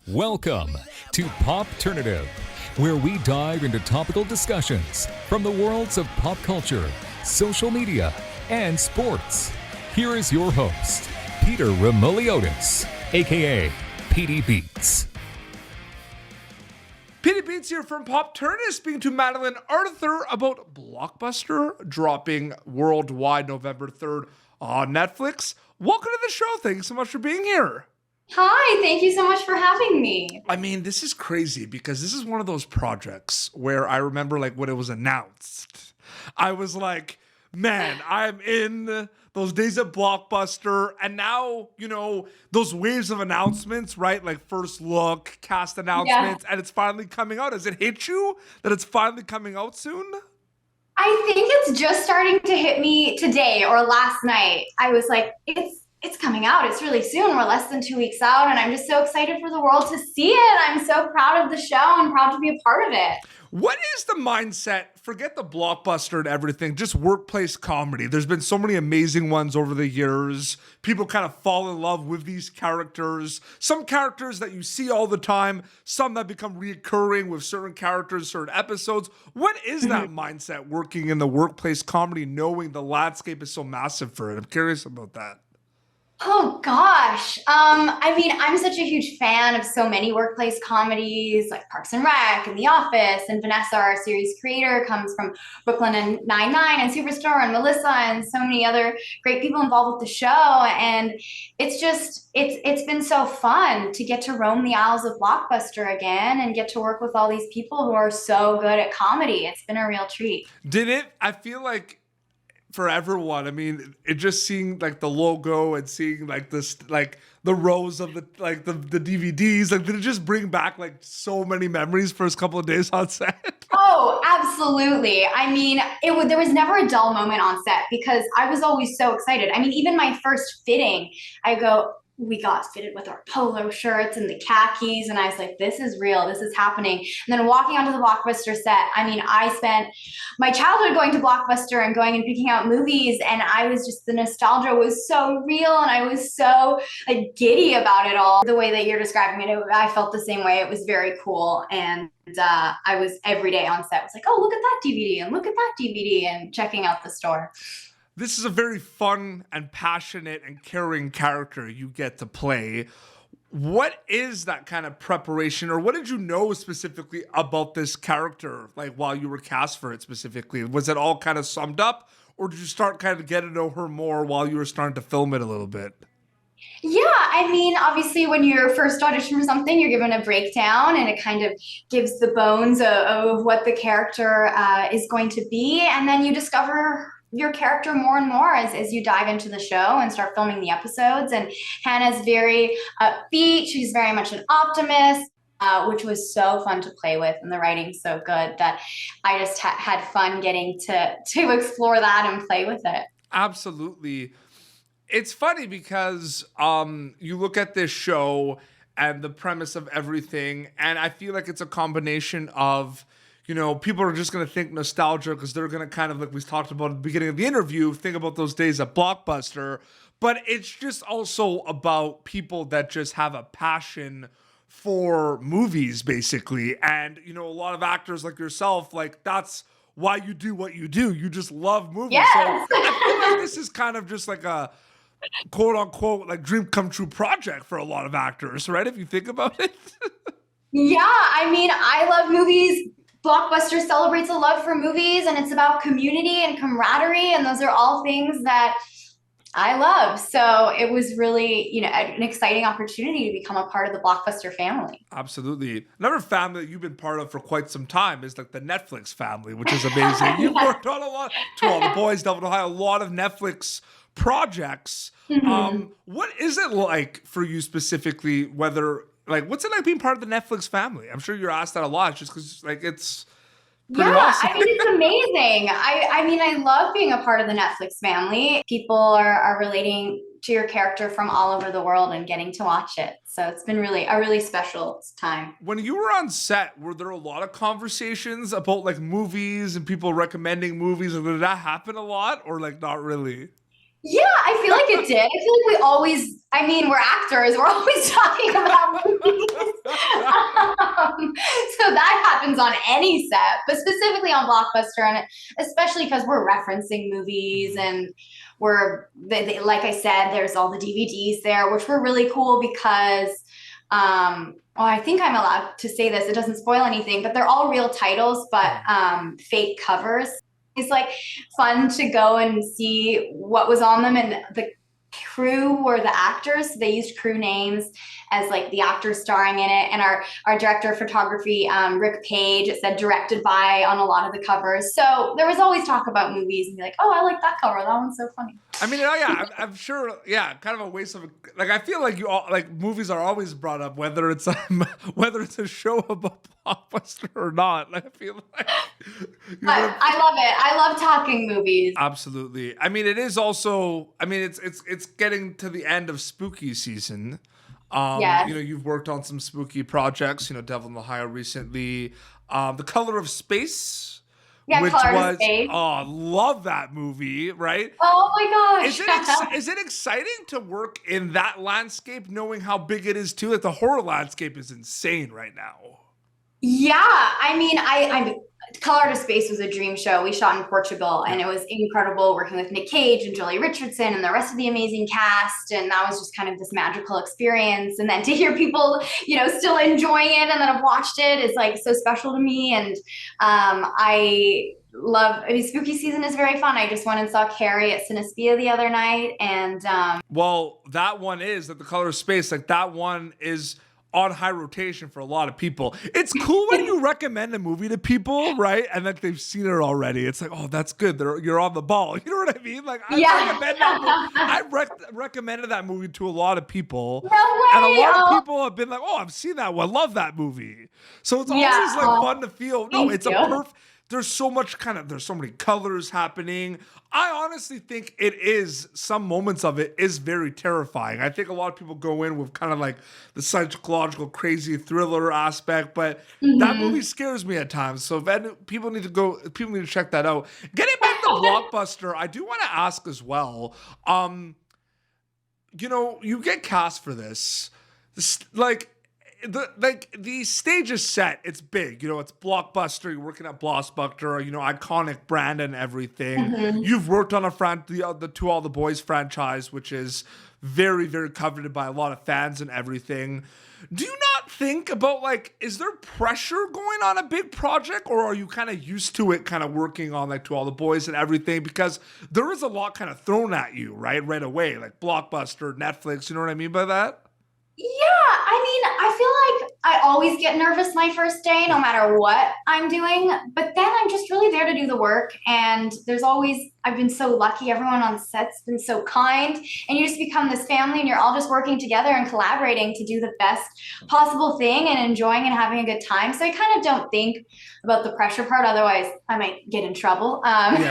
Welcome to Popternative, where we dive into topical discussions from the worlds of pop culture, social media, and sports. Here is your host, Peter Remoliotis, aka PD Beats. PD Beats here from Popternative, speaking to Madeleine Arthur about Blockbuster dropping worldwide November 3rd on Netflix. Welcome to the show. Thanks so much for being here. Hi, thank you so much for having me. I mean, this is crazy because this is one of those projects where I remember like when it was announced, I was like, man, I'm in those days at Blockbuster. And now, you know, those waves of announcements, right? Like first look, cast announcements, and it's finally coming out. Has it hit you that it's finally coming out soon? I think it's just starting to hit me today or last night. I was like, it's coming out. It's really soon. We're less than 2 weeks out, and I'm just so excited for the world to see it. I'm so proud of the show and proud to be a part of it. What is the mindset? Forget the Blockbuster and everything, just workplace comedy. There's been so many amazing ones over the years. People kind of fall in love with these characters. Some characters that you see all the time, some that become reoccurring with certain characters, certain episodes. What is that mindset working in the workplace comedy, knowing the landscape is so massive for it? I'm curious about that. Oh gosh. I mean, I'm such a huge fan of so many workplace comedies like Parks and Rec and The Office, and Vanessa, our series creator, comes from Brooklyn and Nine-Nine and Superstore and Melissa and so many other great people involved with the show. And it's been so fun to get to roam the aisles of Blockbuster again and get to work with all these people who are so good at comedy. It's been a real treat. I feel like for everyone, I mean, it just seeing like the logo and seeing like this, like the rows of the DVDs, like did it just bring back like so many memories first couple of days on set? Oh, absolutely. I mean, there was never a dull moment on set because I was always so excited. I mean, even my first fitting, we got fitted with our polo shirts and the khakis, and I was like, this is real, this is happening. And then walking onto the Blockbuster set, I mean, I spent my childhood going to Blockbuster and going and picking out movies, and the nostalgia was so real, and I was so like giddy about it all. The way that you're describing it, I felt the same way. It was very cool, and I was every day on set was like, oh, look at that DVD and look at that DVD, and checking out the store. This is a very fun and passionate and caring character you get to play. What is that kind of preparation, or what did you know specifically about this character, like while you were cast for it specifically? Was it all kind of summed up, or did you start kind of getting to know her more while you were starting to film it a little bit? Yeah, I mean, obviously, when you're first audition for something, you're given a breakdown, and it kind of gives the bones of what the character is going to be, and then you discover your character more and more as you dive into the show and start filming the episodes. And Hannah's very upbeat. She's very much an optimist, which was so fun to play with, and the writing's so good that I just had fun getting to explore that and play with it. Absolutely. It's funny because you look at this show and the premise of everything, and I feel like it's a combination of, you know, people are just going to think nostalgia because they're going to kind of, like we talked about at the beginning of the interview, think about those days at Blockbuster. But it's just also about people that just have a passion for movies, basically. And, you know, a lot of actors like yourself, like that's why you do what you do. You just love movies. Yes. So I feel like this is kind of just like a quote unquote like dream come true project for a lot of actors, right? If you think about it. Yeah, I mean, I love movies. Blockbuster celebrates a love for movies, and it's about community and camaraderie, and those are all things that I love. So it was really, you know, an exciting opportunity to become a part of the Blockbuster family. Absolutely. Another family that you've been part of for quite some time is like the Netflix family, which is amazing. You've worked on a lot, To All the Boys, Devil in Ohio, a lot of Netflix projects. What is it like for you specifically, what's it like being part of the Netflix family? I'm sure you're asked that a lot just because like it's pretty awesome. I mean, it's amazing. I mean, I love being a part of the Netflix family. People are relating to your character from all over the world and getting to watch it. So it's been really a really special time. When you were on set, were there a lot of conversations about like movies and people recommending movies? And did that happen a lot or like not really? Yeah, I feel like it did. I feel like we're actors. We're always talking about movies. happens on any set, but specifically on Blockbuster, and especially because we're referencing movies and like I said, there's all the DVDs there, which were really cool because, well, I think I'm allowed to say this. It doesn't spoil anything, but they're all real titles, but fake covers. It's like fun to go and see what was on them, and the crew were the actors. So they used crew names as like the actors starring in it. And our director of photography, Rick Page, it said directed by on a lot of the covers. So there was always talk about movies and be like, oh, I like that cover. That one's so funny. I mean, oh yeah, I'm sure. Yeah, kind of a waste of like. I feel like movies are always brought up, whether it's a show about Blockbuster or not. Like, I feel like I love it. I love talking movies. Absolutely. I mean, it is also. I mean, it's getting to the end of spooky season. Yes. You've worked on some spooky projects. Devil in the High recently. The Color of Space. Yeah, which Color was, of Space. Oh, love that movie, right? Oh my gosh. Is it exciting to work in that landscape, knowing how big it is too? Like the horror landscape is insane right now. Yeah, I mean, I Color of Space was a dream show. We shot in Portugal, and it was incredible working with Nick Cage and Jolie Richardson and the rest of the amazing cast. And that was just kind of this magical experience. And then to hear people, still enjoying it and that have watched it is like so special to me. And spooky season is very fun. I just went and saw Carrie at Cinespia the other night. And well, that one is that The Color of Space, like that one is on high rotation for a lot of people. It's cool when you recommend a movie to people, right? And that they've seen it already. It's like, oh, that's good. You're on the ball. You know what I mean? Like, I recommended that movie to a lot of people. No way. And a lot of people have been like, oh, I've seen that one. Love that movie. So it's always like fun to feel. No, it's a perfect. There's so many colors happening. I honestly think some moments of it is very terrifying. I think a lot of people go in with kind of like the psychological crazy thriller aspect, but that movie scares me at times. So people need to check that out. Getting back to Blockbuster, I do want to ask as well, you get cast for this the stage is set. It's big. It's Blockbuster. You're working at Blockbuster, iconic brand and everything. You've worked on the To All the Boys franchise, which is very, very coveted by a lot of fans and everything. Do you not think about is there pressure going on a big project, or are you kind of used to it kind of working on To All the Boys and everything? Because there is a lot kind of thrown at you, right away, like Blockbuster, Netflix, you know what I mean by that? Yeah, I mean, I feel like I always get nervous my first day, no matter what I'm doing. But then I'm just really there to do the work. And I've been so lucky. Everyone on set's been so kind. And you just become this family, and you're all just working together and collaborating to do the best possible thing and enjoying and having a good time. So I kind of don't think about the pressure part. Otherwise, I might get in trouble and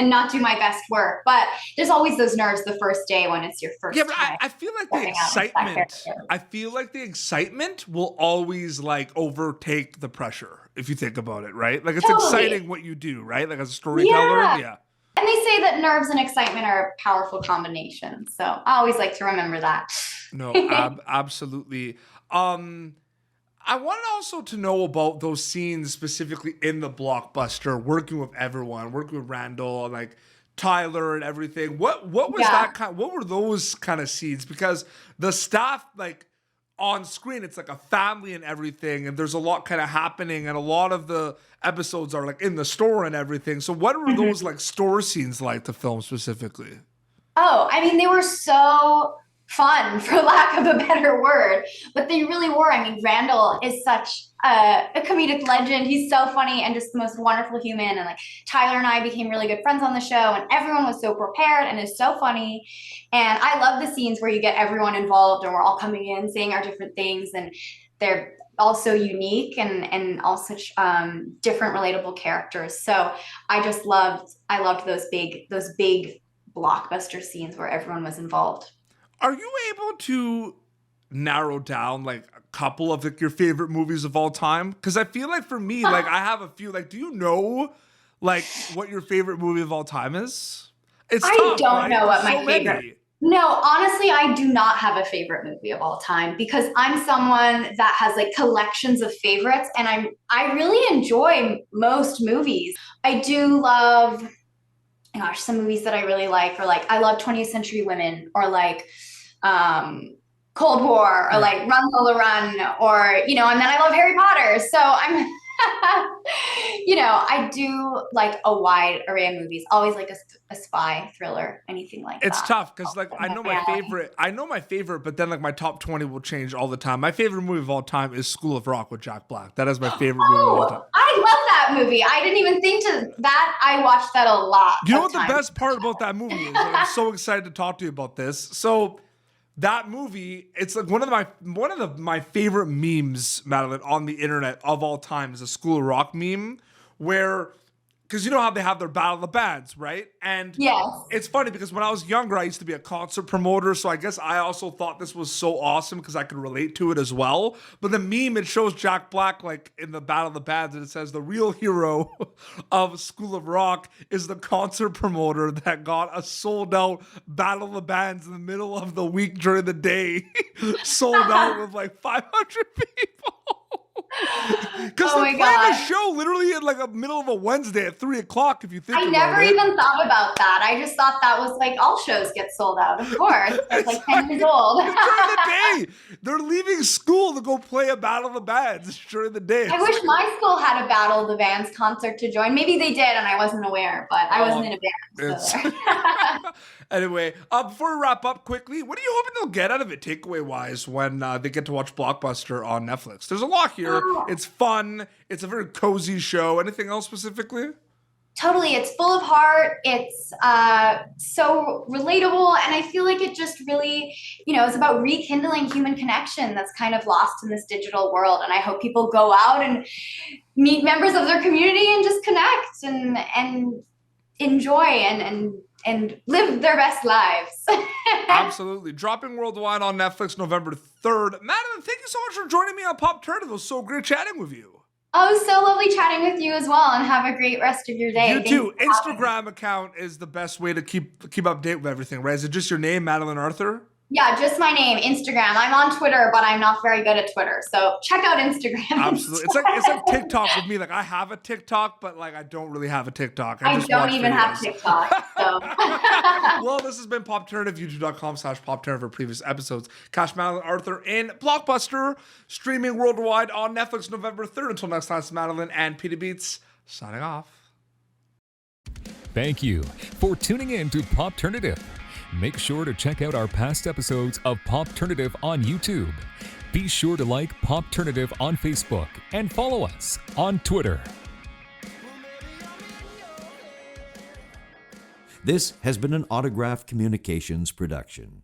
not do my best work. But there's always those nerves the first day when it's your first time. Yeah, but I feel like the excitement. I feel like the excitement will always overtake the pressure if you think about it, right? Like it's exciting what you do, right? Like as a storyteller, yeah. And they say that nerves and excitement are a powerful combination. So I always like to remember that. No, absolutely. I want also to know about those scenes specifically in the Blockbuster, working with everyone, working with Randall, like Tyler and everything. What was that kind? What were those kind of scenes? Because the staff, on screen, it's like a family and everything, and there's a lot kind of happening, and a lot of the episodes are in the store and everything. So what were those store scenes like to film specifically? Oh, I mean, they were so fun, for lack of a better word, but they really were. I mean, Randall is such a comedic legend. He's so funny and just the most wonderful human. And Tyler and I became really good friends on the show, and everyone was so prepared and is so funny. And I love the scenes where you get everyone involved and we're all coming in saying our different things, and they're all so unique and all such different relatable characters. So I loved those big Blockbuster scenes where everyone was involved. Are you able to narrow down a couple of your favorite movies of all time? Because I feel like for me, I have a few. Do you know what your favorite movie of all time is? It's tough, don't right? know what There's my favorite No, honestly, I do not have a favorite movie of all time because I'm someone that has like collections of favorites and I really enjoy most movies. I do love gosh, some movies that I really like are like I love 20th Century Women or like um Cold War or like Run Lola Run or and then I love Harry Potter. So I'm I do like a wide array of movies. Always like a spy thriller, anything like It's that. tough because like I know my favorite, but then like my top 20 will change all the time. My favorite movie of all time is School of Rock with Jack Black. That is my favorite movie of all time. I love that movie. I didn't even think to that. I watched that a lot. You know what the best part about that movie is? And I'm so excited to talk to you about this. So that movie, it's like one of my favorite memes, Madeleine, on the internet of all time is a School of Rock meme where, because you know how they have their Battle of the Bands, right? And yes. It's funny because when I was younger, I used to be a concert promoter, so I guess I also thought this was so awesome because I could relate to it as well. But the meme, it shows Jack Black like in the Battle of the Bands, and it says the real hero of School of Rock is the concert promoter that got a sold-out Battle of the Bands in the middle of the week during the day, sold out with like 500 people. Because they're playing a show literally in like a middle of a Wednesday at 3:00. If you think I never even thought about that. I just thought that was like all shows get sold out. Of course, it's like 10 years old. During the day, they're leaving school to go play a Battle of the Bands during the day. I wish my school had a Battle of the Bands concert to join. Maybe they did, and I wasn't aware. But I wasn't in a band. So. Anyway, before we wrap up quickly, what are you hoping they'll get out of it, takeaway wise, when they get to watch Blockbuster on Netflix? There's a lot here. It's fun. It's a very cozy show. Anything else specifically? Totally. It's full of heart. It's so relatable. And I feel like it just really, it's about rekindling human connection that's kind of lost in this digital world. And I hope people go out and meet members of their community and just connect and enjoy and live their best lives. Absolutely. Dropping worldwide on Netflix November 3rd. Madeleine, thank you so much for joining me on Popternative. It was so great chatting with you. Oh, so lovely chatting with you as well, and have a great rest of your day. You too. Instagram account is the best way to keep update with everything, right? Is it just your name, Madeleine Arthur? Yeah, just my name, Instagram. I'm on Twitter, but I'm not very good at Twitter. So check out Instagram. Absolutely. It's like TikTok with me. Like I have a TikTok, but like I don't really have a TikTok. I don't even have TikTok. So. Well, this has been Popternative, youtube.com/Popternative for previous episodes. Catch Madeleine Arthur in Blockbuster, streaming worldwide on Netflix November 3rd. Until next time, it's Madeleine and Peter Beats signing off. Thank you for tuning in to Popternative. Make sure to check out our past episodes of Popternative on YouTube. Be sure to like Popternative on Facebook and follow us on Twitter. This has been an Autograph Communications production.